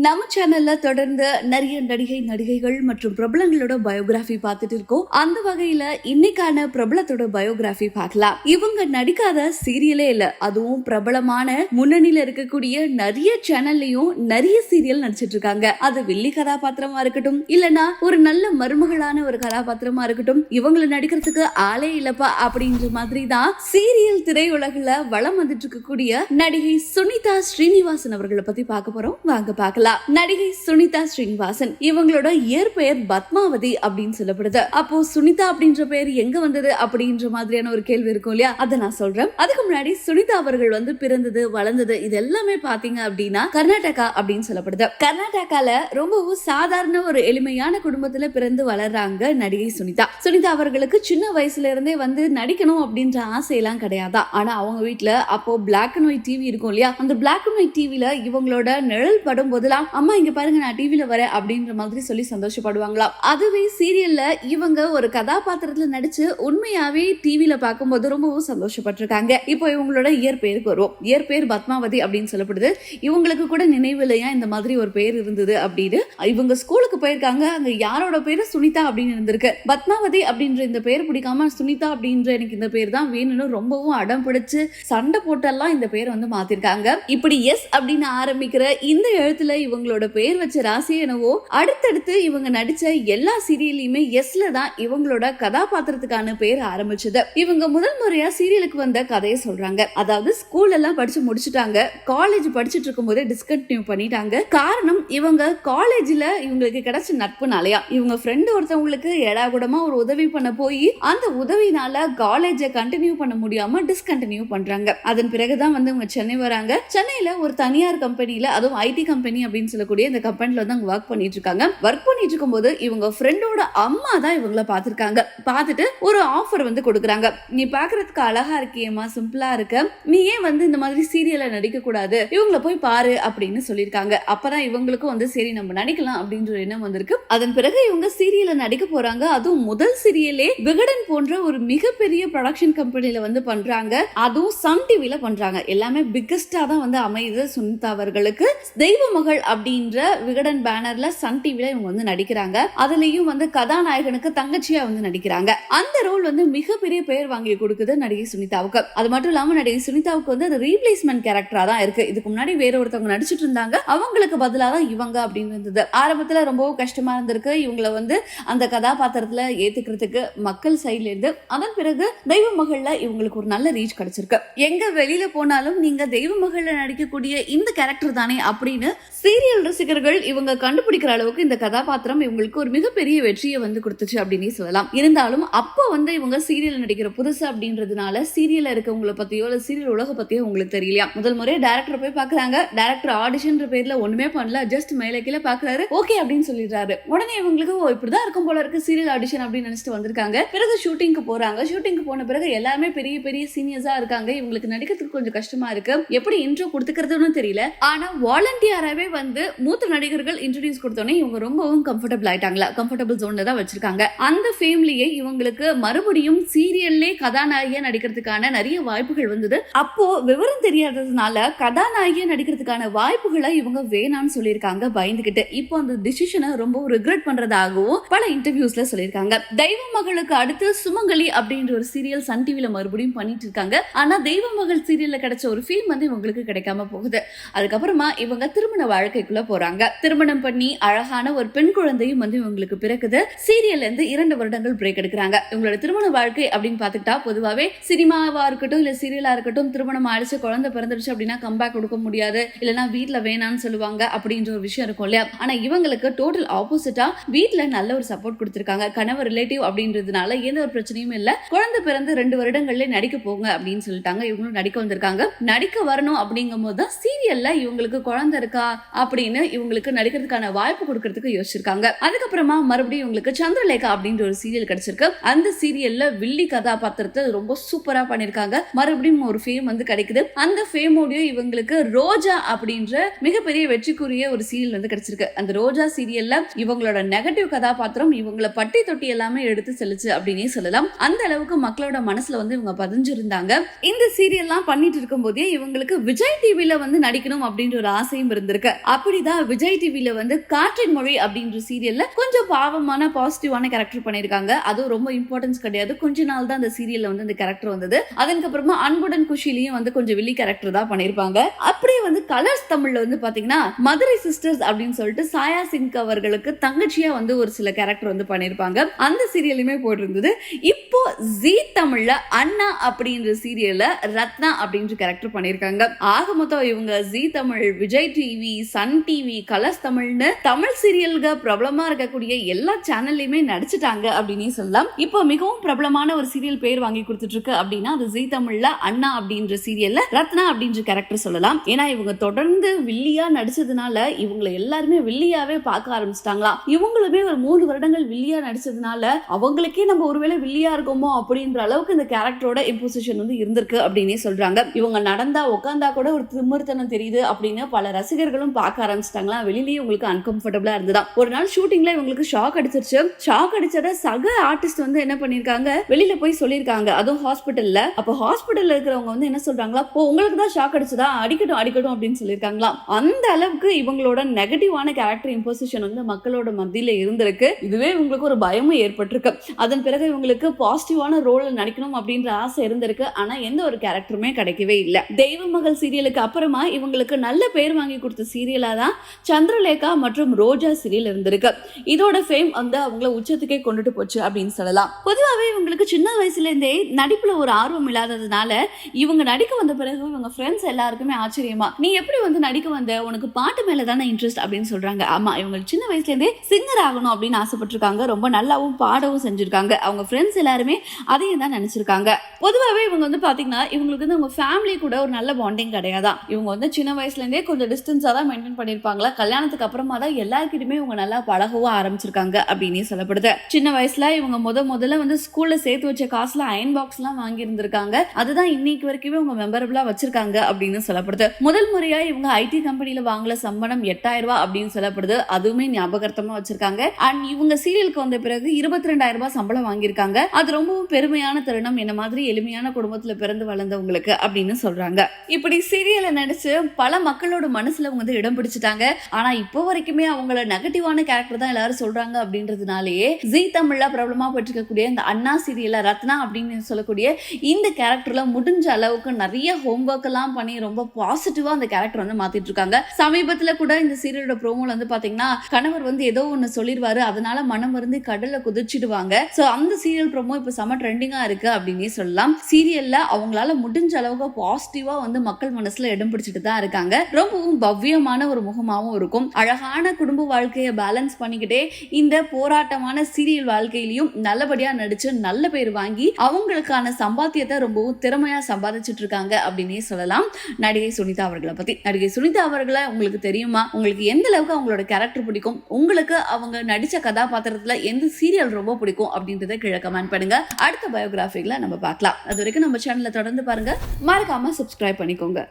நம்ம சேனல்ல தொடர்ந்து நிறைய நடிகைகள் மற்றும் பிரபலங்களோட பயோகிராஃபி பார்த்துட்டு இருக்கோம். அந்த வகையில இன்னைக்கான பிரபலத்தோட பயோகிராஃபி பார்க்கலாம். இவங்க நடிக்காத சீரியலே இல்ல. அதுவும் பிரபலமான முன்னணியில இருக்கக்கூடிய நிறைய சேனல்லையும் நிறைய சீரியல் நடிச்சிட்டு இருக்காங்க. அது வில்லி கதாபாத்திரமா இருக்கட்டும், இல்லனா ஒரு நல்ல மருமகளான ஒரு கதாபாத்திரமா இருக்கட்டும், இவங்களை நடிக்கிறதுக்கு ஆளே இல்லப்பா அப்படின்ற மாதிரி தான் சீரியல் திரையுலகில வளம் வந்துட்டு இருக்கக்கூடிய நடிகை சுனிதா ஸ்ரீனிவாசன் அவர்களை பத்தி பார்க்க போறோம். வாங்க பார்க்கலாம். நடிகை சுனிதா ஸ்ரீனிவாசன் இவங்களோட இயற்பெயர் பத்மாவதி அப்படின்னு சொல்லப்படுது. அப்போ சுனிதா அப்படின்ற பெயர் எங்க வந்தது அப்படின்ற மாதிரியான ஒரு கேள்வி இருக்கும் இல்லையா, அதை நான் சொல்றேன். அதுக்கு முன்னாடி சுனிதா அவர்கள் பிறந்தது வளர்ந்தது இது எல்லாமே பாத்தீங்க அப்படின்னா கர்நாடகா அப்படின்னு சொல்லப்படுது. கர்நாடகால ரொம்பவும் சாதாரண ஒரு எளிமையான குடும்பத்துல பிறந்து வளர்றாங்க நடிகை சுனிதா. சுனிதா அவர்களுக்கு சின்ன வயசுல இருந்தே நடிக்கணும் அப்படின்ற ஆசையெல்லாம் கிடையாதா. ஆனா அவங்க வீட்டுல அப்போ பிளாக் அண்ட் ஒயிட் டிவி இருக்கும் இல்லையா, அந்த பிளாக் அண்ட் ஒயிட் டிவில இவங்களோட நிழல் படும் போதெல்லாம் அம்மா இங்க பாருங்க நான் டிவில வரேன் அப்படின்ற மாதிரி சொல்லி சந்தோஷப்படுவாங்களாம். அதுவே சீரியல்ல இவங்க ஒரு கதாபாத்திரத்துல நடிச்சு உண்மையாவே டிவில பார்க்கும்போது ரொம்பவும் சந்தோஷப்பட்டிருக்காங்க. இப்போ இவங்களோட இயற்பெயருக்கு வருவோம். இயற்பெயர் பத்மாவதி அப்படின்னு சொல்லப்படுது. இவங்களுக்கு கூட நினைவு இல்லையா இந்த மாதிரி ஒரு பெயர் இருந்தது அப்படின்னு. இவங்க ஸ்கூலுக்கு போயிருக்காங்க, அங்க யாரோட பேரு சுனிதா அப்படின்னு இருந்திருக்கு. பத்மாவதி அப்படின்ற இந்த பெயர் பிடிக்காம சுனிதா அப்படின்ற எனக்கு இந்த பேர் தான் வேணும்னு ரொம்பவும் அடம் பிடிச்சு சண்டை போட்டெல்லாம் இந்த பேர் மாத்திருக்காங்க. இப்படி எஸ் அப்படின்னு ஆரம்பிக்கிற இந்த எழுத்துல இவங்களோட பெயர் வச்ச ராசி என்னவோ அடுத்தடுத்து இவங்க நடிச்ச எல்லா சீரியல்லையுமே எஸ்ல தான் இவங்களோட கதாபாத்திரத்துக்கான பெயர் ஆரம்பிச்சது. இவங்க முதல் முறையா சீரியலுக்கு வந்த கதையை சொல்றாங்க. அதாவது ஸ்கூல் எல்லாம் படிச்சு முடிச்சுட்டாங்க, காலேஜ் படிச்சுட்டு இருக்கும் போதே டிஸ்கண்டினியூ பண்ணிட்டாங்க. காரணம் இவங்க காலேஜ்ல இவங்களுக்கு கிடைச்ச நட்புனாலயா. இவங்க ஃப்ரெண்ட் ஒருத்தவங்களுக்கு ஏடாகுடமா ஒரு உதவி பண்ண போய் அந்த உதவினால காலேஜ கண்டினியூ பண்ண முடியாம டிஸ்கண்டினியூ பண்றாங்க. அதன் பிறகுதான் இவங்க சென்னை வராங்க. சென்னையில ஒரு தனியார் கம்பெனில, அதுவும் ஐடி கம்பெனி அப்படின்னு சொல்லக்கூடிய இந்த கம்பெனில ஒர்க் பண்ணிட்டு இருக்காங்க. ஒர்க் பண்ணிட்டு இருக்கும்போது இவங்க ஃப்ரெண்டோட அம்மா தான் இவங்கள பாத்திருக்காங்க. பார்த்துட்டு ஒரு ஆஃபர் கொடுக்குறாங்க. நீ பாக்குறதுக்கு அழகா இருக்கியேமா, சிம்பிளா இருக்க, நீ ஏன் இந்த மாதிரி சீரியல்ல நடிக்க கூடாது, இவங்கள போய் பாரு அப்படின்னு சொல்லியிருக்காங்க. அப்பதான் இவங்களுக்கும் சரி நம்ம நடிக்கலாம் அப்படின்ற எண்ணம் வந்திருக்கு. அதன் பிறகு இவங்க சீரியல்ல நடிக்க போறாங்க. அதுவும் முதல் சீரியலே விகடன் போன்ற ஒரு மிகப்பெரிய ப்ரொடக்ஷன் கம்பெனில பண்றாங்க. அதுவும் சன் டிவில பண்றாங்க. எல்லாமே பிக்கஸ்டா தான் அமையுது சுனிதா அவர்களுக்கு. தெய்வ மகள் அப்படின்ற விகடன் பேனர்ல சன் டிவில இவங்க நடிக்கிறாங்க. அதுலயும் கதாநாயகனுக்கு தங்கச்சியா நடிக்கிறாங்க. அந்த ரோல் மிகப்பெரிய பெயர் வாங்கி கொடுக்குது நடிகை சுனிதாவுக்கு. அது மட்டும் இல்லாம நடிகை சுனிதாவுக்கு அது ரீப்ளேஸ்மெண்ட் கேரக்டரா தான் இருக்கு. இதுக்கு முன்னாடி வேற ஒருத்தவங்க நடிச்சிட்டு இருந்தாங்க, அவங்களுக்கு பதிலா தான் இவங்க அப்படின்னு இருந்தது. ஆரம்பத்துல ரொம்பவும் கஷ்டமா இருந்திருக்கு இவங்கள அந்த கதாபாத்திரத்துல ஏத்துக்கிறதுக்கு மக்கள் சைட்ல இருந்து. அதன் பிறகு தெய்வ மகள்ல இவங்களுக்கு ஒரு நல்ல ரீச் கிடைச்சிருக்கு. எங்க வெளியில போனாலும் நீங்க தெய்வ மகள்ல நடிக்கக்கூடிய இந்த கேரக்டர் தானே அப்படின்னு சீரியல் ரசிகர்கள் இவங்க கண்டுபிடிக்கிற அளவுக்கு இந்த கதாபாத்திரம் இவங்களுக்கு ஒரு மிகப்பெரிய வெற்றியை கொடுத்துச்சு அப்படின்னு சொல்லலாம். இருந்தாலும் அப்போ இவங்க சீரியல் நடிக்கிற புதுசு அப்படின்றதுனால சீரியல்ல இருக்கவங்கள பத்தியோ இல்ல சீரியல் உலக பத்தியோ உங்களுக்கு தெரியலையா. முதல் முறை டைரக்டர் போய் பாக்குறாங்க. டைரக்டர் ஆடிஷன் பேர்ல ஒண்ணுமே பண்ணல, ஜஸ்ட் மேலே கீழே பாக்குறாரு, ஓகே அப்படின்னு சொல்லிடுறாரு. உடனே இவங்களுக்கு இப்படிதான் இருக்கும் போல இருக்கு சீரியல் ஆடிஷன் அப்படின்னு நினைச்சிட்டு வந்திருக்காங்க. பிறகு ஷூட்டிங்க்கு போறாங்க. ஷூட்டிங்க்கு போன பிறகு எல்லாமே பெரிய பெரிய சீனியர்ஸா இருக்காங்க. இவங்களுக்கு நடிக்கிறதுக்கு கொஞ்சம் கஷ்டமா இருக்கு, எப்படி இன்ட்ரோ கொடுத்துக்கிறதுன்னு தெரியல. ஆனா வாலண்டியராவே மூத்த நடிகர்கள் இன்ட்ரோடியூஸ் கொடுத்தோன்னே இவங்க ரொம்பவும் கம்ஃபர்டபிள் ஆயிட்டாங்களா. கம்ஃபர்டபிள் ஜோன்ல தான் வச்சிருக்காங்க. அந்த ஃபேம்லயே இவங்களுக்கு மறுபடியும் சீரியல்லே கதாநாயகியா நடிக்கிறதுக்கான நிறைய வாய்ப்புகள் வந்தது. அப்போ விவரம் தெரியாததுனால கதாநாயகியா நடிக்கிறதுக்கான வாய்ப்புகளை இவங்க வேணான்னு சொல்லியிருக்காங்க பயந்துகிட்டு. இப்போ அந்த டிசிஷனை ரொம்ப ரிக்ரெட் பண்றதாகவும் பல இன்டர்வியூஸ்ல சொல்லியிருக்காங்க. தெய்வ மகளுக்கு அடுத்து சுமங்கலி அப்படின்ற ஒரு சீரியல் சன் டிவில மறுபடியும் பண்ணிட்டு இருக்காங்க. ஆனா தெய்வ மகள் சீரியல்ல கிடைச்ச ஒரு ஃபீல் இவங்களுக்கு கிடைக்காம போகுது. அதுக்கப்புறமா இவங்க திருமண வாழ்க்கைக்குள்ள போறாங்க. திருமணம் பண்ணி அழகான ஒரு பெண் குழந்தையும் இவங்களுக்கு பிறக்குது. சீரியல்ல இருந்து 2 வருடங்கள் பிரேக் எடுக்கிறாங்க. இவங்களோட திருமண வாழ்க்கை அப்படின்னு பாத்துக்கிட்டா பொதுவாவே சினிமாவா இருக்கட்டும் இல்ல சீரியலா இருக்கட்டும், திருமணம் ஆயிடுச்சு குழந்தை பிறந்துடுச்சு அப்படின்னா கம்பேக் கொடுக்க முடியாது, இல்லைன்னா வீட்டுல வேணான்னு சொல்லுவாங்க அப்படின்ற ஒரு விஷயம் இருக்கும் இல்லையா. ஆனா இவங்களுக்கு டோட்டல் ஆப்போசிட்டா வீட்டுல நல்ல ஒரு சப்போர்ட் கொடுத்திருக்காங்க. கணவர் ரிலேட்டிவ் அப்படின்றதுனால எந்த ஒரு பிரச்சனையும் இல்ல. குழந்தை பிறந்து 2 வருடங்கள்ல நடிக்க போங்க அப்படின்னு சொல்லிட்டாங்க. இவங்களும் நடிக்க வந்திருக்காங்க. நடிக்க வரணும் அப்படிங்கும் போது தான் சீரியல்ல இவங்களுக்கு குழந்தை இருக்கா அப்படின்னு இவங்களுக்கு நடிக்கிறதுக்கான வாய்ப்பு கொடுக்கறதுக்கு யோசிச்சிருக்காங்க. அதுக்கப்புறமா மறுபடியும் இவங்களுக்கு சந்திரலேகா அப்படின்ற ஒரு சீரியல் கிடைச்சிருக்கு. அந்த சீரியல்ல வில்லி கதாபாத்திரத்தை ரொம்ப சூப்பரா பண்ணிருக்காங்க. மறுபடியும் ஒரு ஃபேம் கிடைக்குது. அந்த ஃபேமோடய இவங்களுக்கு ரோஜா அப்படின்ற மிகப்பெரிய வெற்றிக்குரிய ஒரு சீரியல் கிடைச்சிருக்கு. அந்த ரோஜா சீரியல்ல இவங்களோட நெகட்டிவ் கதாபாத்திரம் இவங்களை பட்டி தொட்டி எல்லாமே எடுத்து செல்லுச்சு அப்படின்னே சொல்லலாம். அந்த அளவுக்கு மக்களோட மனசுல இவங்க பதிஞ்சிருந்தாங்க. இந்த சீரியல்லாம் பண்ணிட்டு இருக்கும் போதே இவங்களுக்கு விஜய் டிவில நடிக்கணும் அப்படின்ற ஒரு ஆசையும் இருந்திருக்கு. அப்படிதான் விஜய் டிவில வந்து காற்றின் மொழி அப்படின்ற சீரியல்ல கொஞ்சம் பாவமான பாசிட்டிவான கேரக்டர் பண்ணிருக்காங்க. அதுவும் ரொம்ப இம்பார்ட்டன்ஸ் கிடையாது, கொஞ்ச நாள் தான் அந்த சீரியல்ல வந்து அந்த கேரக்டர் வந்தது. அதுக்கப்புறமா அன்புடன் குஷிலையும் வந்து கொஞ்சம் வில்லி கேரக்டர் தான் பண்ணிருப்பாங்க. அப்படியே வந்து கலர்ஸ் தமிழ்ல வந்து பாத்தீங்கன்னா மதுரை சிஸ்டர்ஸ் அப்படின்னு சொல்லிட்டு சாயா சிங் அவர்களுக்கு தங்கச்சியா வந்து ஒரு சில கேரக்டர் வந்து பண்ணிருப்பாங்க. அந்த சீரியலுமே போட்டிருந்தது. இப்போ ஜீ தமிழ்ல அண்ணா அப்படின்ற சீரியல்ல ரத்னா அப்படின்ற கேரக்டர் பண்ணிருக்காங்க. ஆக மொத்தம் இவங்க Zee Tamil, Vijay TV, Sun TV, Colors தமிழ்னு தமிழ் சீரியல்கள் பிரபலமா இருக்கக்கூடிய எல்லா சேனல்லையுமே நடிச்சிட்டாங்க அப்படின்னு சொல்லலாம். இப்போ மிகவும் பிரபலமான ஒரு சீரியல் பேர் வாங்கி கொடுத்துட்டு இருக்கு அப்படின்னா அது ஜீ தமிழ்ல அண்ணா அப்படின்ற சீரியல்ல ரத்னா அப்படின்ற கேரக்டர் சொல்லலாம். ஏன்னா இவங்க தொடர்ந்து வில்லியா நடிச்சதுனால இவங்களை எல்லாருமே வில்லியாவே பார்க்க ஆரம்பிச்சிட்டாங்களாம். இவங்களுமே ஒரு 3 வருடங்கள் வில்லியா நடிச்சதுனால அவங்களுக்கே நம்ம ஒருவேளை வில்லியா இருக்கோமோ அப்படின்ற அளவுக்கு இந்த கேரக்டரோட இம்போசிஷன் வந்து இருந்திருக்கு அப்படின்னே சொல்றாங்க. இவங்க நடந்தா உட்கார்ந்தா கூட ஒரு திமிர்த்தனம் தெரியுது அப்படின்னு பல ரசிகர்களும் பார்க்க ஆரம்பிச்சிட்டாங்களா. வெளியிலேயே உங்களுக்கு அன்கம்ஃபர்டபுளா இருந்ததா. ஒரு நாள் ஷூட்டிங்ல இவங்களுக்கு ஷாக் அடிச்சிருச்சு. ஷாக் அடிச்சத சக ஆர்டிஸ்ட் வந்து என்ன பண்ணிருக்காங்க, வெளியில போய் சொல்லிருக்காங்க. அதுவும் ஹாஸ்பிட்டல்ல. அப்ப ஹாஸ்பிட்டல்ல இருக்கிறவங்க வந்து என்ன சொல்றாங்களா, உங்களுக்கு தான் ஷாக் அடிச்சதா, அடிக்கட்டும் அடிக்கட்டும் அப்படின்னு சொல்லிருக்காங்களா. அந்த அளவுக்கு இவங்களோட நெகட்டிவான கேரக்டர் இம்போசிஷன் வந்து மக்களோட மத்தியில இருந்திருக்கு. இதுவே இவங்களுக்கு ஒரு பயமும் ஏற்பட்டிருக்கு. அதன் பிறகு இவங்களுக்கு பாசிட்டிவான ரோல் நடிக்கணும் அப்படின்ற ஆசை இருந்திருக்கு. ஆனா எந்த ஒரு கேரக்டருமே கிடைக்கவே இல்லை. தெய்வ மகள் சீரியலுக்கு அப்புறமா இவங்களுக்கு நல்ல பேர் வாங்கி கொடுத்த சீரியலா தான் சந்திரலேகா மற்றும் ரோஜா சீரியல் இருந்திருக்கு. இதோட ஃபேம் வந்து அவங்கள உச்சத்துக்கே கொண்டுட்டு போச்சு அப்படின்னு சொல்லலாம். பொதுவாகவே இவங்களுக்கு சின்ன வயசுல இருந்தே நடிப்புல ஒரு ஆர்வம் இல்லாததுனால இவங்க நடிக்க வந்த பிறகு இவங்க ஃப்ரெண்ட்ஸ் எல்லாருக்குமே ஆச்சரியமா, நீ எப்படி வந்து நடிக்க வந்த, உனக்கு பாட்டு மேல தானே இன்ட்ரெஸ்ட் அப்படின்னு சொல்றாங்க. ஆமா, இவங்க சின்ன வயசுல இருந்தே சிங்கர் ஆகணும் அப்படின்னு ஆசைப்பட்டிருக்காங்க. ரொம்ப நல்லாவும் பாடவும் செஞ்சிருக்காங்க. அவங்க ஃப்ரெண்ட்ஸ் எல்லாருமே அதையும் தான் நினைச்சிருக்காங்க. பொதுவாகவே இவங்க வந்து பாத்தீங்கன்னா இவங்களுக்கு வந்து அவங்க ஃபேமிலி கூட ஒரு நல்ல பாண்டிங் கிடையாதான். இவங்க வந்து சின்ன வயசுல இருந்தே கொஞ்சம் டிஸ்டன்ஸா தான் மெயின்டைன் பண்ணிருப்பாங்களா. கல்யாணத்துக்கு அப்புறமா தான் எல்லாருக்கிட்டுமே இவங்க நல்லா பழகவும் ஆரம்பிச்சிருக்காங்க அப்படின்னு சொல்லப்படுது. சின்ன வயசுல இவங்க முதல்ல வந்து ஸ்கூல்ல சேர்த்து வச்ச காசுல அயன் பாக்ஸ் எல்லாம் வாங்கி இருந்திருக்காங்க. அதுதான் இன்னைக்கு வரைக்குமே இவங்க மெமரபிளா வச்சிருக்காங்க அப்படின்னு சொல்லப்படுது. முதல் முறையா இவங்க ஐடி கம்பெனில வாங்கல சம்பளம் 8000 ரூபாய் அப்படின்னு சொல்லப்படுது. அதுவுமே ஞாபகார்த்தமா வச்சிருக்காங்க. அண்ட் இவங்க சீரியலுக்கு வந்த பிறகு 22,000 ரூபாய் சம்பளம் வாங்கியிருக்காங்க. அது ரொம்பவும் பெருமையான தருணம், என்ன மாதிரி எளிமையான குடும்பத்துல பிறந்து வளர்ந்தவங்களுக்கு அப்படின்னு சொல்றாங்க. இப்படி சீரியல்ல நடிச்சு பல மக்களோட மனசுல அவங்க வந்து இடம் பிடிச்சிட்டாங்க. ஆனா இப்போ வரைக்குமே அவங்கள நெகட்டிவான கேரக்டர் தான் எல்லாரும் சொல்றாங்க அப்படின்றதுனாலேயே ஜீ தமிழ்ல பிரபலமா பெற்றிருக்கக்கூடிய இந்த அண்ணா சீரியல்ல ரத்னா அப்படின்னு சொல்லக்கூடிய இந்த கேரக்டர்ல முடிஞ்ச அளவுக்கு நிறைய ஹோம்ஒர்க் எல்லாம் பண்ணி ரொம்ப பாசிட்டிவா அந்த கேரக்டர் வந்து மாத்திட்டு இருக்காங்க. சமீபத்துல கூட இந்த சீரியலோட ப்ரோமோல வந்து பாத்தீங்கன்னா கணவர் வந்து ஏதோ ஒண்ணு சொல்லிடுவாரு, அதனால மனம் வந்து கடல்ல குதிச்சிடுவாங்க. சோ அந்த சீரியல் ப்ரோமோ இப்ப செம ட்ரெண்டிங்கா இருக்கு அப்படின்னே சொல்லலாம். சீரியல்ல அவங்களால முடிஞ்ச அளவுக்கு பாசிட்டிவா வந்து மக்கள் மனசுல இடம் பிடிச்சிட்டு தான் இருக்காங்க. ரொம்பவும் பவ்யமான ஒரு முகமாவும் இருக்கும். அழகான குடும்ப வாழ்க்கையை பேலன்ஸ் பண்ணிக்கிட்டே இந்த போராட்டமான சீரியல் வாழ்க்கையிலையும் நல்லபடியா நடிச்சு நல்ல பேர் வாங்கி அவங்களுக்கான சம்பாத்தியத்தை ரொம்பவும் திறமையா சம்பாதிச்சுட்டு இருக்காங்க அப்படின்னே சொல்லலாம். நடிகை சுனிதா அவர்களை பத்தி. நடிகை சுனிதா அவர்களை உங்களுக்கு தெரியுமா? உங்களுக்கு எந்த அளவுக்கு அவங்களோட கேரக்டர் பிடிக்கும், உங்களுக்கு அவங்க நடிச்ச கதாபாத்திரத்துல எந்த சீரியல் ரொம்ப பிடிக்கும் அப்படின்றத கீழே கமெண்ட் பண்ணுங்க. அடுத்த பயோகிராஃபிகளை நம்ம பார்க்கலாம். அது வரைக்கும் நம்ம சேனலை தொடர்ந்து பாருங்க, மறக்காம சப்ஸ்கிரைப் பண்ணிக்கோங்க.